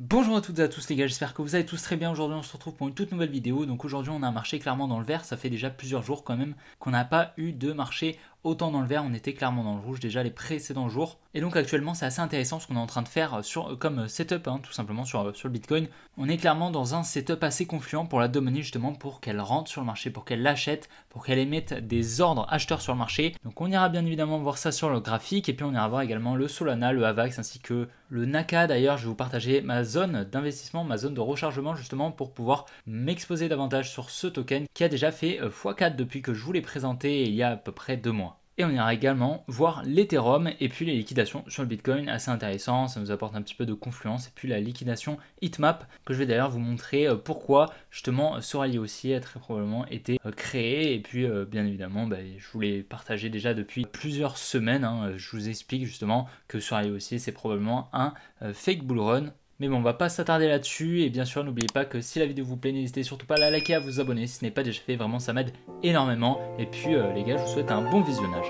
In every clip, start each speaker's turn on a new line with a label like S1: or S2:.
S1: Bonjour à toutes et à tous les gars, j'espère que vous allez tous très bien. Aujourd'hui on se retrouve pour une toute nouvelle vidéo. Donc aujourd'hui on a un marché clairement dans le vert, ça fait déjà plusieurs jours quand même qu'on n'a pas eu de marché autant dans le vert, on était clairement dans le rouge déjà les précédents jours. Et donc actuellement c'est assez intéressant ce qu'on est en train de faire comme setup tout simplement sur le Bitcoin. On est clairement dans un setup assez confluent pour la Domini justement pour qu'elle rentre sur le marché, pour qu'elle l'achète, pour qu'elle émette des ordres acheteurs sur le marché. Donc on ira bien évidemment voir ça sur le graphique et puis on ira voir également le Solana, le AVAX ainsi que le Naka. D'ailleurs je vais vous partager ma zone d'investissement, ma zone de rechargement justement pour pouvoir m'exposer davantage sur ce token qui a déjà fait x4 depuis que je vous l'ai présenté il y a à peu près 2 mois. Et on ira également voir l'Ethereum et puis les liquidations sur le Bitcoin, assez intéressant, ça nous apporte un petit peu de confluence. Et puis la liquidation Heatmap, que je vais d'ailleurs vous montrer pourquoi justement ce rallye aussi a très probablement été créé. Et puis bien évidemment, je vous l'ai partagé déjà depuis plusieurs semaines. Je vous explique justement que ce rallye aussi c'est probablement un fake bull run. Mais bon, on va pas s'attarder là-dessus et bien sûr n'oubliez pas que si la vidéo vous plaît, n'hésitez surtout pas à la liker, à vous abonner si ce n'est pas déjà fait, vraiment ça m'aide énormément. Et puis les gars, je vous souhaite un bon visionnage.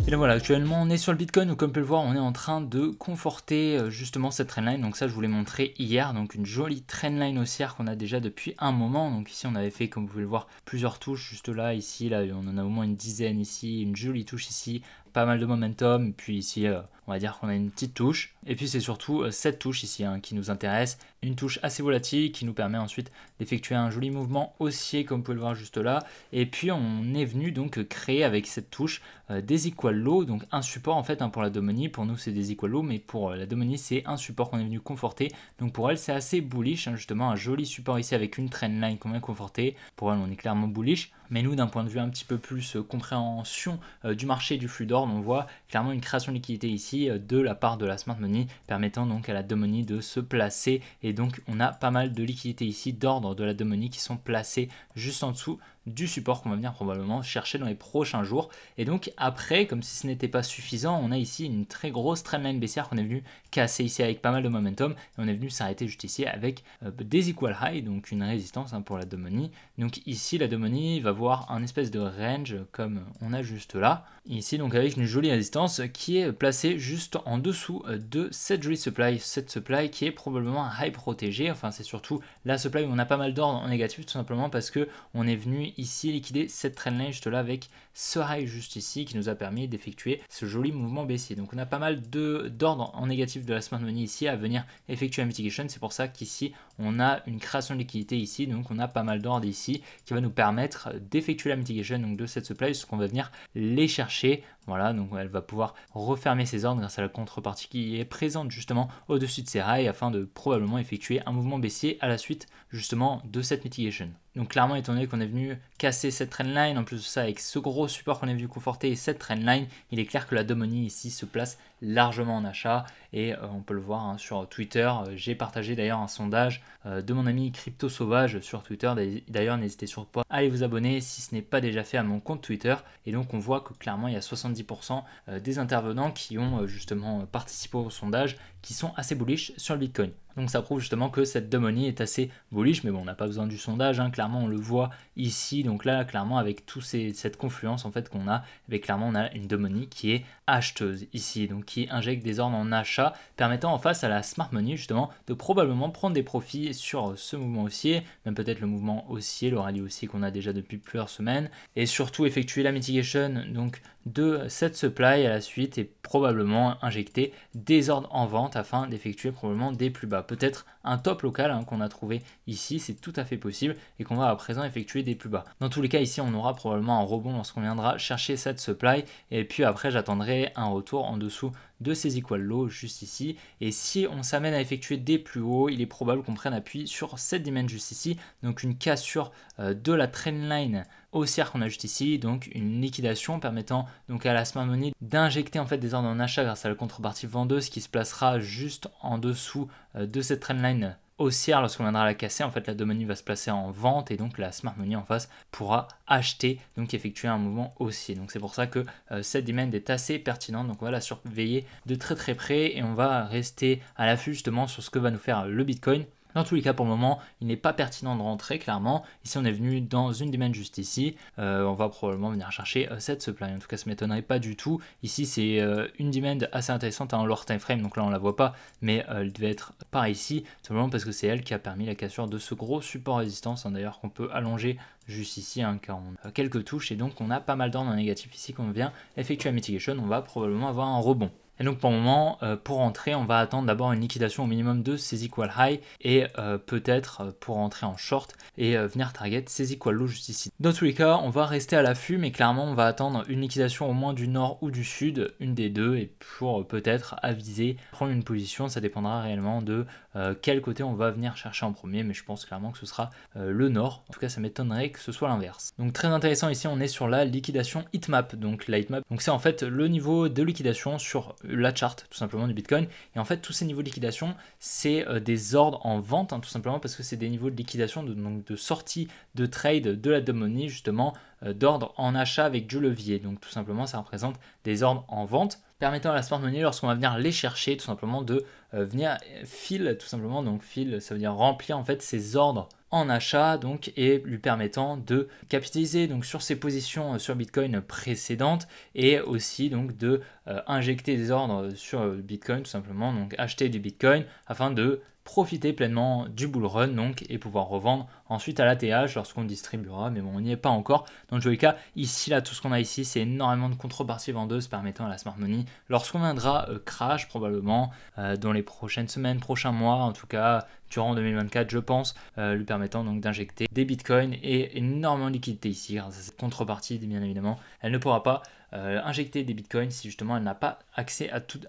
S1: Et là voilà, actuellement on est sur le Bitcoin, donc comme vous pouvez le voir, on est en train de conforter justement cette trendline. Donc ça je vous l'ai montré hier, donc une jolie trendline haussière qu'on a déjà depuis un moment. Donc ici on avait fait, comme vous pouvez le voir, plusieurs touches juste là, ici, là on en a au moins une dizaine ici, une jolie touche ici, pas mal de momentum, et puis ici on va dire qu'on a une petite touche, et puis c'est surtout cette touche ici qui nous intéresse, une touche assez volatile qui nous permet ensuite d'effectuer un joli mouvement haussier comme vous pouvez le voir juste là, et puis on est venu donc créer avec cette touche des equal low, donc un support en fait pour la Domini, pour nous c'est des equal low, mais pour la Domini c'est un support qu'on est venu conforter, donc pour elle c'est assez bullish, justement un joli support ici avec une trendline qu'on vient conforter, pour elle on est clairement bullish. Mais nous, d'un point de vue un petit peu plus compréhension du marché du flux d'ordre, on voit clairement une création de liquidité ici de la part de la Smart Money, permettant donc à la Domini de se placer. Et donc, on a pas mal de liquidités ici d'ordre de la Domini qui sont placées juste en dessous du support qu'on va venir probablement chercher dans les prochains jours. Et donc après, comme si ce n'était pas suffisant, on a ici une très grosse trendline baissière qu'on est venu casser ici avec pas mal de momentum, et on est venu s'arrêter juste ici avec des equal high, donc une résistance pour la Domini. Donc ici la Domini va voir un espèce de range comme on a juste là, ici donc avec une jolie résistance qui est placée juste en dessous de cette jolie supply, cette supply qui est probablement un high protégé. Enfin c'est surtout la supply où on a pas mal d'ordre en négatif, tout simplement parce que on est venu ici liquider cette trendline juste là avec ce high juste ici qui nous a permis d'effectuer ce joli mouvement baissier. Donc on a pas mal d'ordre en négatif de la Smart Money ici à venir effectuer la mitigation. C'est pour ça qu'ici on a une création de liquidité ici, donc on a pas mal d'ordre ici qui va nous permettre d'effectuer la mitigation donc de cette supply, ce qu'on va venir les chercher. Voilà, donc elle va pouvoir refermer ses ordres grâce à la contrepartie qui est présente justement au-dessus de ces highs afin de probablement effectuer un mouvement baissier à la suite justement de cette mitigation. Donc clairement, étant donné qu'on est venu casser cette trendline, en plus de ça avec ce gros support qu'on est venu conforter et cette trendline, il est clair que la Domini ici se place largement en achat et on peut le voir sur Twitter. J'ai partagé d'ailleurs un sondage de mon ami Crypto Sauvage sur Twitter. D'ailleurs, n'hésitez surtout pas à aller vous abonner si ce n'est pas déjà fait à mon compte Twitter. Et donc on voit que clairement il y a 70% des intervenants qui ont justement participé au sondage qui sont assez bullish sur le Bitcoin. Donc ça prouve justement que cette Domini est assez bullish, mais bon, on n'a pas besoin du sondage, clairement on le voit ici. Donc là, clairement avec cette confluence en fait qu'on a, avec clairement on a une Domini qui est acheteuse ici, donc qui injecte des ordres en achat, permettant en face à la Smart Money justement de probablement prendre des profits sur ce mouvement haussier, même peut-être le mouvement haussier, le rallye haussier qu'on a déjà depuis plusieurs semaines, et surtout effectuer la mitigation donc de cette supply à la suite et probablement injecter des ordres en vente afin d'effectuer probablement des plus bas. Peut-être un top local qu'on a trouvé ici, c'est tout à fait possible et qu'on va à présent effectuer des plus bas. Dans tous les cas, ici on aura probablement un rebond lorsqu'on viendra chercher cette supply et puis après j'attendrai un retour en dessous de ces equal low juste ici, et si on s'amène à effectuer des plus hauts, il est probable qu'on prenne appui sur cette dimension juste ici, donc une cassure de la trendline haussière qu'on a juste ici, donc une liquidation permettant donc à la Smart Money d'injecter en fait des ordres en achat grâce à la contrepartie vendeuse qui se placera juste en dessous de cette trendline haussière. Lorsqu'on viendra la casser, en fait la Domini va se placer en vente et donc la Smart Money en face pourra acheter, donc effectuer un mouvement haussier. Donc c'est pour ça que cette demand est assez pertinente, donc on va la surveiller de très très près et on va rester à l'affût justement sur ce que va nous faire le Bitcoin. Dans tous les cas, pour le moment, il n'est pas pertinent de rentrer, clairement. Ici, on est venu dans une demand juste ici. On va probablement venir chercher cette supply. En tout cas, ça ne m'étonnerait pas du tout. Ici, c'est une demand assez intéressante en lower time frame. Donc là, on ne la voit pas, mais elle devait être par ici. Simplement parce que c'est elle qui a permis la cassure de ce gros support résistance. Hein, d'ailleurs, qu'on peut allonger juste ici, hein, car on a quelques touches. Et donc, on a pas mal d'ordres négatifs ici qu'on vient effectuer à mitigation. On va probablement avoir un rebond. Et donc pour le moment, pour rentrer, on va attendre d'abord une liquidation au minimum de ces equal high et peut-être pour rentrer en short et venir target ces equal low juste ici. Dans tous les cas, on va rester à l'affût, mais clairement on va attendre une liquidation au moins du nord ou du sud, une des deux, et pour peut-être aviser, prendre une position. Ça dépendra réellement de quel côté on va venir chercher en premier, mais je pense clairement que ce sera le nord. En tout cas, ça m'étonnerait que ce soit l'inverse. Donc très intéressant ici, on est sur la liquidation heatmap. Donc la heatmap, donc c'est en fait le niveau de liquidation sur la charte tout simplement du Bitcoin. Et en fait, tous ces niveaux de liquidation, c'est des ordres en vente, hein, tout simplement parce que c'est des niveaux de liquidation, donc de sortie de trade de la dumb money, justement, d'ordre en achat avec du levier. Donc tout simplement, ça représente des ordres en vente permettant à la smart money, lorsqu'on va venir les chercher, tout simplement de venir fill, tout simplement. Donc fill, ça veut dire remplir en fait ces ordres en achat, donc, et lui permettant de capitaliser donc sur ses positions sur Bitcoin précédentes et aussi donc de injecter des ordres sur Bitcoin tout simplement, donc acheter du Bitcoin afin de profiter pleinement du bull run donc, et pouvoir revendre ensuite à l'ATH lorsqu'on distribuera, mais bon, on n'y est pas encore. Dans tous les cas, ici, là, tout ce qu'on a ici, c'est énormément de contreparties vendeuses permettant à la smart money, lorsqu'on viendra crash probablement dans les prochaines semaines, prochains mois, en tout cas durant 2024, je pense, lui permettant donc d'injecter des bitcoins et énormément de liquidité ici grâce à cette contrepartie, bien évidemment. Elle ne pourra pas injecter des bitcoins si justement elle n'a pas accès à toute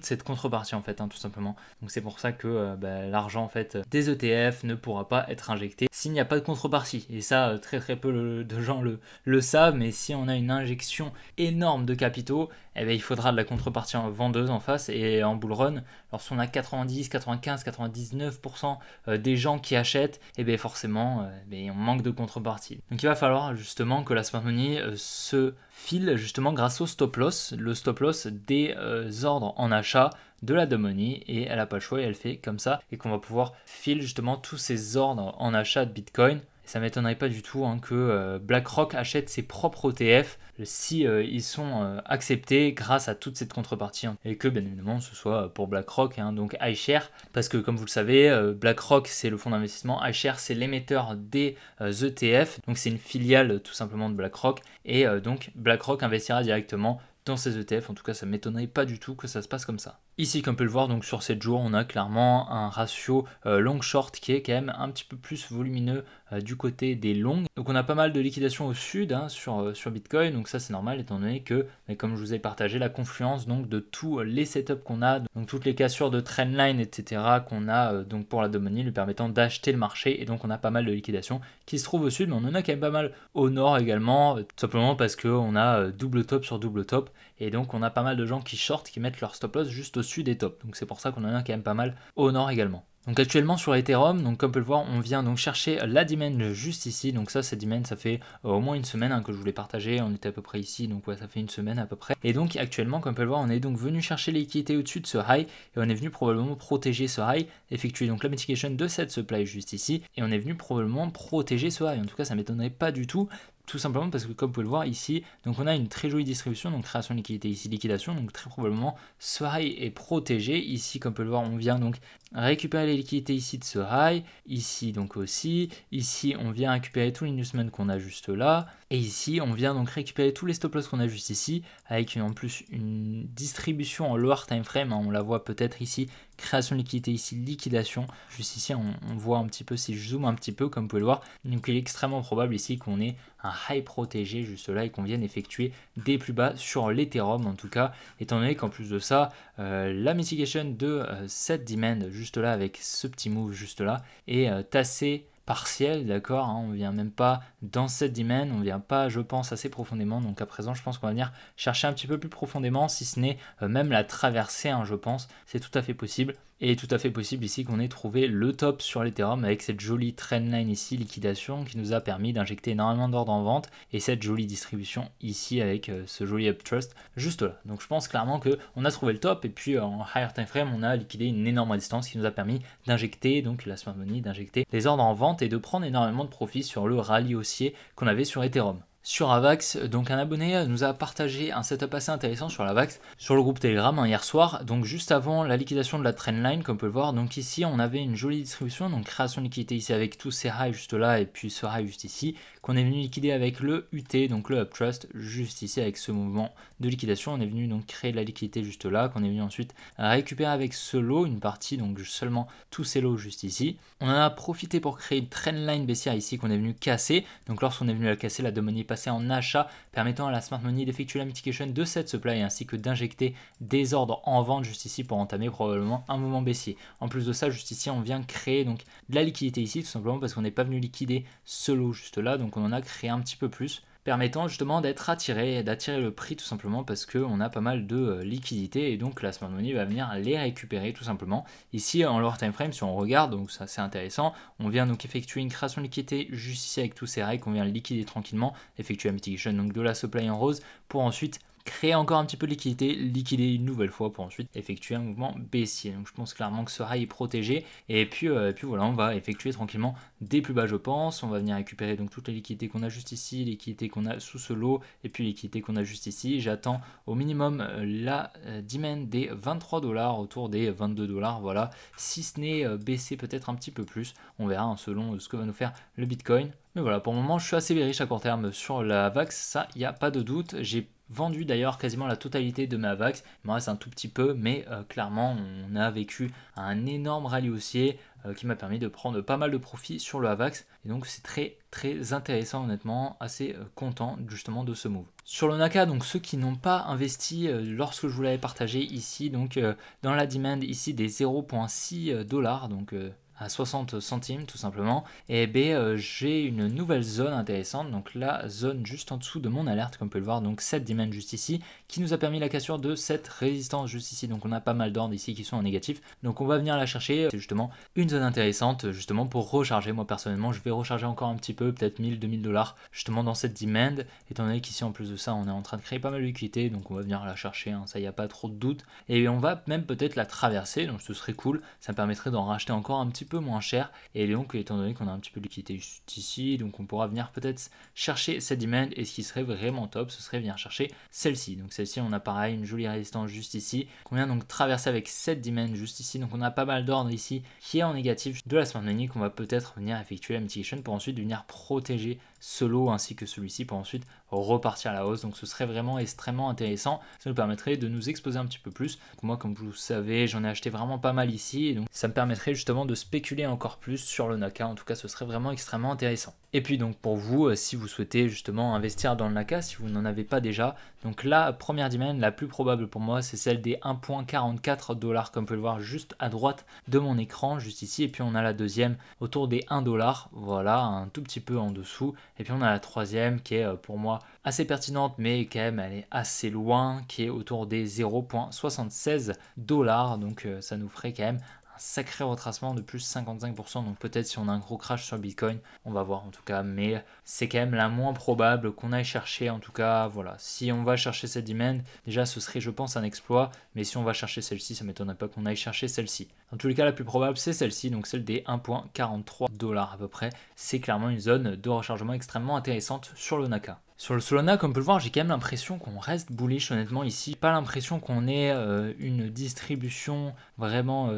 S1: cette contrepartie en fait, hein, tout simplement. Donc c'est pour ça que l'argent en fait des ETF ne pourra pas être injecté s'il n'y a pas de contrepartie. Et ça, très peu de gens le savent, mais si on a une injection énorme de capitaux, eh bien, il faudra de la contrepartie vendeuse en face. Et en bull run, lorsqu'on a 90, 95, 99% des gens qui achètent, et bien forcément on manque de contrepartie. Donc il va falloir justement que la smart money se file justement grâce au stop loss, le stop loss des ordres en achat de la dumb money, et elle n'a pas le choix et elle fait comme ça, et qu'on va pouvoir filer justement tous ces ordres en achat de Bitcoin. Ça m'étonnerait pas du tout hein, que BlackRock achète ses propres ETF si ils sont acceptés grâce à toute cette contrepartie, hein, et que bien évidemment ce soit pour BlackRock, hein, donc iShares, parce que comme vous le savez, BlackRock c'est le fonds d'investissement, iShares c'est l'émetteur des ETF, donc c'est une filiale tout simplement de BlackRock, et donc BlackRock investira directement dans ces ETF. En tout cas, ça ne m'étonnerait pas du tout que ça se passe comme ça. Ici, comme on peut le voir, donc sur 7 jours, on a clairement un ratio long-short qui est quand même un petit peu plus volumineux du côté des longs. Donc on a pas mal de liquidation au sud hein, sur Bitcoin, donc ça c'est normal étant donné que, comme je vous ai partagé, la confluence donc de tous les setups qu'on a, donc toutes les cassures de trendline, etc. qu'on a donc pour la dumb money lui permettant d'acheter le marché, et donc on a pas mal de liquidation qui se trouve au sud, mais on en a quand même pas mal au nord également, tout simplement parce qu'on a double top sur double top, et donc on a pas mal de gens qui short, qui mettent leur stop loss juste au-dessus des tops, donc c'est pour ça qu'on en a quand même pas mal au nord également. Donc actuellement sur Ethereum, donc comme on peut le voir, on vient donc chercher la demand juste ici. Donc ça, cette demand, ça fait au moins une semaine hein, que je voulais partager. On était à peu près ici, donc ouais, ça fait une semaine à peu près. Et donc actuellement, comme on peut le voir, on est donc venu chercher les liquidités au-dessus de ce high, et on est venu probablement protéger ce high, effectuer donc la mitigation de cette supply juste ici, et on est venu probablement protéger ce high. En tout cas, ça m'étonnerait pas du tout. Tout simplement parce que comme vous pouvez le voir ici, donc on a une très jolie distribution, donc création de liquidité ici, liquidation, donc très probablement ce high est protégé. Ici comme vous pouvez le voir, on vient donc récupérer les liquidités ici de ce high, ici donc aussi, ici on vient récupérer tous les inducements qu'on a juste là, et ici on vient donc récupérer tous les stop loss qu'on a juste ici, avec en plus une distribution en lower time frame, hein, on la voit peut-être ici, création de liquidité ici, liquidation, juste ici on voit un petit peu, si je zoome un petit peu comme vous pouvez le voir, donc il est extrêmement probable ici qu'on ait un high protégé juste là et qu'on vienne effectuer des plus bas sur l'Ethereum en tout cas, étant donné qu'en plus de ça, la mitigation de cette demand juste là avec ce petit move juste là est assez partiel, d'accord, hein, on vient même pas dans cette demand, on vient pas, je pense, assez profondément, donc à présent je pense qu'on va venir chercher un petit peu plus profondément, si ce n'est même la traverser, hein, je pense, c'est tout à fait possible. Et tout à fait possible ici qu'on ait trouvé le top sur l'Ethereum avec cette jolie trendline ici, liquidation, qui nous a permis d'injecter énormément d'ordres en vente et cette jolie distribution ici avec ce joli uptrust juste là. Donc je pense clairement qu'on a trouvé le top et puis en higher time frame on a liquidé une énorme résistance qui nous a permis d'injecter donc la smart money, d'injecter les ordres en vente et de prendre énormément de profit sur le rallye haussier qu'on avait sur Ethereum. Sur Avax, donc un abonné nous a partagé un setup assez intéressant sur l'Avax, sur le groupe Telegram hier soir, donc juste avant la liquidation de la trendline comme on peut le voir. Donc ici on avait une jolie distribution, donc création de liquidité ici avec tous ces highs juste là et puis ce high juste ici, qu'on est venu liquider avec le UT, donc le Uptrust juste ici avec ce mouvement de liquidation. On est venu donc créer de la liquidité juste là, qu'on est venu ensuite récupérer avec ce lot, une partie, donc seulement tous ces lots juste ici. On en a profité pour créer une trendline baissière ici qu'on est venu casser, donc lorsqu'on est venu la casser, la money passer en achat, permettant à la smart money d'effectuer la mitigation de cette supply ainsi que d'injecter des ordres en vente juste ici pour entamer probablement un mouvement baissier. En plus de ça, juste ici on vient créer donc de la liquidité ici tout simplement parce qu'on n'est pas venu liquider ce lot juste là, donc on en a créé un petit peu plus, permettant justement d'être attiré et d'attirer le prix tout simplement parce qu'on a pas mal de liquidités et donc la smart money va venir les récupérer tout simplement. Ici en lower time frame, si on regarde, donc ça c'est intéressant, on vient donc effectuer une création de liquidité juste ici avec tous ces règles qu'on vient liquider tranquillement, effectuer la mitigation donc de la supply en rose pour ensuite créer encore un petit peu de liquidité, liquider une nouvelle fois pour ensuite effectuer un mouvement baissier. Donc je pense clairement que ce high est protégé et puis voilà, on va effectuer tranquillement des plus bas je pense. On va venir récupérer donc toutes les liquidités qu'on a juste ici, les liquidités qu'on a sous ce lot et puis les liquidités qu'on a juste ici. J'attends au minimum la demand des 23 $, autour des 22 $, voilà, si ce n'est baissé peut-être un petit peu plus, on verra hein, selon ce que va nous faire le Bitcoin. Mais voilà, pour le moment je suis assez bearish à court terme sur la Avax, ça il n'y a pas de doute. J'ai vendu d'ailleurs quasiment la totalité de ma Avax, il me reste un tout petit peu, mais clairement on a vécu un énorme rallye haussier qui m'a permis de prendre pas mal de profit sur le Avax, et donc c'est très intéressant honnêtement, assez content justement de ce move. Sur le Naka, donc ceux qui n'ont pas investi lorsque je vous l'avais partagé ici, donc dans la demand ici des 0,6 $, donc à 60 centimes tout simplement, et j'ai une nouvelle zone intéressante, donc la zone juste en dessous de mon alerte comme on peut le voir, donc cette demand juste ici, qui nous a permis la cassure de cette résistance juste ici. Donc on a pas mal d'ordres ici qui sont en négatif, donc on va venir la chercher. C'est justement une zone intéressante justement pour recharger. Moi personnellement je vais recharger encore un petit peu, peut-être 1000-2000 $ justement dans cette demand, étant donné qu'ici en plus de ça on est en train de créer pas mal de liquidité, donc on va venir la chercher, hein, ça y a pas trop de doute, et on va même peut-être la traverser, donc ce serait cool, ça me permettrait d'en racheter encore un petit peu moins cher, et donc étant donné qu'on a un petit peu de liquidité juste ici, donc on pourra venir peut-être chercher cette demand, et ce qui serait vraiment top ce serait venir chercher celle-ci. Donc celle-ci on a pareil une jolie résistance juste ici qu'on vient donc traverser avec cette demand juste ici, donc on a pas mal d'ordre ici qui est en négatif de la smart money qu'on va peut-être venir effectuer la mitigation pour ensuite venir protéger ce lot ainsi que celui-ci pour ensuite repartir à la hausse. Donc ce serait vraiment extrêmement intéressant, ça nous permettrait de nous exposer un petit peu plus. Donc moi comme vous le savez j'en ai acheté vraiment pas mal ici, et donc ça me permettrait justement de spéculer encore plus sur le Naka. En tout cas ce serait vraiment extrêmement intéressant. Et puis donc pour vous, si vous souhaitez justement investir dans le Naka, si vous n'en avez pas déjà, donc la première demand la plus probable pour moi c'est celle des 1,44 $ comme vous pouvez le voir juste à droite de mon écran juste ici, et puis on a la deuxième autour des 1 $, voilà, un tout petit peu en dessous, et puis on a la troisième qui est pour moi assez pertinente mais quand même elle est assez loin, qui est autour des 0,76 $, donc ça nous ferait quand même sacré retracement de plus 55%, donc peut-être si on a un gros crash sur Bitcoin, on va voir en tout cas, mais c'est quand même la moins probable qu'on aille chercher. En tout cas voilà, si on va chercher cette demand, déjà ce serait je pense un exploit, mais si on va chercher celle-ci, ça m'étonnerait pas qu'on aille chercher celle-ci. Dans tous les cas la plus probable c'est celle-ci, donc celle des 1,43 $ à peu près. C'est clairement une zone de rechargement extrêmement intéressante sur le Naka. Sur le Solana, comme on peut le voir, j'ai quand même l'impression qu'on reste bullish honnêtement ici. Pas l'impression qu'on ait une distribution, vraiment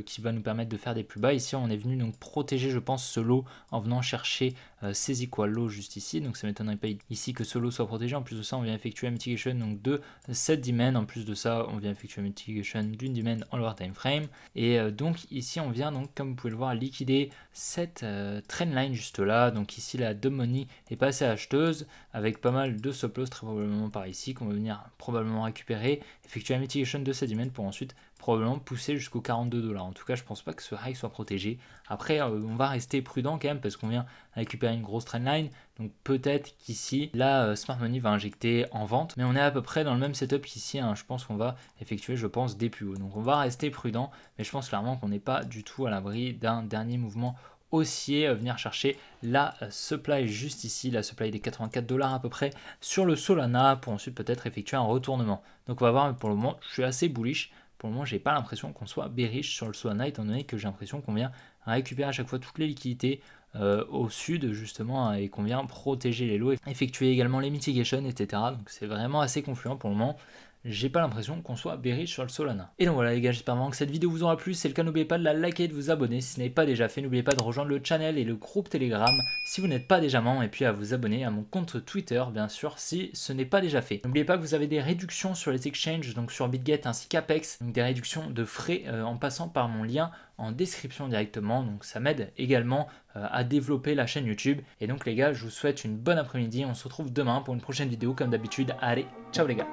S1: qui va nous permettre de faire des plus bas. Ici, on est venu donc protéger, je pense, ce lot en venant chercher ces equal lows juste ici. Donc ça m'étonnerait pas ici que ce lot soit protégé. En plus de ça, on vient effectuer la mitigation donc, de cette demand. En plus de ça, on vient effectuer la mitigation d'une demand en lower time frame. Et donc ici, on vient donc, comme vous pouvez le voir, liquider cette trendline juste là. Donc ici, la dumb money est passée acheteuse avec pas mal de stop loss très probablement par ici qu'on va venir probablement récupérer, effectuer la mitigation de cette demand pour ensuite probablement pousser jusqu'aux 42 $. En tout cas, je pense pas que ce high soit protégé. Après, on va rester prudent quand même parce qu'on vient récupérer une grosse trendline. Donc peut-être qu'ici, la Smart Money va injecter en vente. Mais on est à peu près dans le même setup qu'ici. Hein. Je pense qu'on va effectuer, des plus hauts. Donc on va rester prudent. Mais je pense clairement qu'on n'est pas du tout à l'abri d'un dernier mouvement haussier, venir chercher la supply juste ici, la supply des 84 $ à peu près sur le Solana pour ensuite peut-être effectuer un retournement. Donc on va voir, mais pour le moment je suis assez bullish. Pour le moment j'ai pas l'impression qu'on soit bearish sur le Solana étant donné que j'ai l'impression qu'on vient récupérer à chaque fois toutes les liquidités au sud justement et qu'on vient protéger les lots, effectuer également les mitigations, etc. Donc c'est vraiment assez confluent pour le moment. J'ai pas l'impression qu'on soit bearish sur le Solana. Et donc voilà les gars, j'espère vraiment que cette vidéo vous aura plu. Si c'est le cas, n'oubliez pas de la liker et de vous abonner si ce n'est pas déjà fait. N'oubliez pas de rejoindre le channel et le groupe Telegram si vous n'êtes pas déjà membre, et puis à vous abonner à mon compte Twitter bien sûr si ce n'est pas déjà fait. N'oubliez pas que vous avez des réductions sur les exchanges, donc sur BitGet ainsi qu'Apex, donc des réductions de frais en passant par mon lien en description directement, donc ça m'aide également à développer la chaîne YouTube. Et donc les gars, je vous souhaite une bonne après-midi, on se retrouve demain pour une prochaine vidéo comme d'habitude. Allez, ciao les gars.